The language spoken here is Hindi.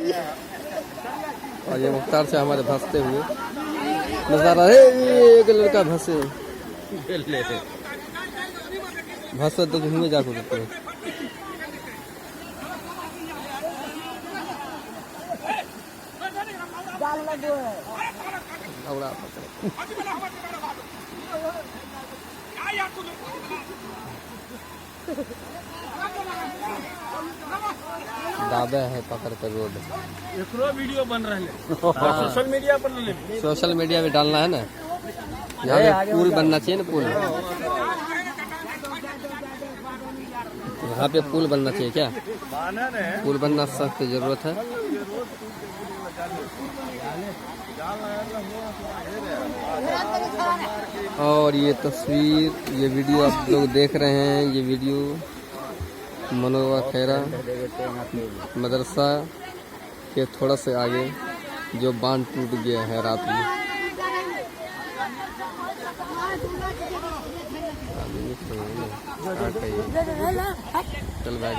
और ये मुख्तार से हमारे भसते हुए नजारा है। एक लड़का भसे भस तो घूमे जाको देते हैं। दादा है पकड़ कर रोड वीडियो बन रहे हैं सोशल मीडिया पर सोशल मीडिया में डालना है ना। यहाँ पे पुल बनना चाहिए ना। पुल यहाँ पे पुल बनना चाहिए क्या? पुल बनना सख्त जरूरत है। और ये तस्वीर ये वीडियो आप लोग देख रहे हैं। ये वीडियो मनोवा खैरा मदरसा के थोड़ा से आगे जो बांध टूट गया है रात में। चल भाई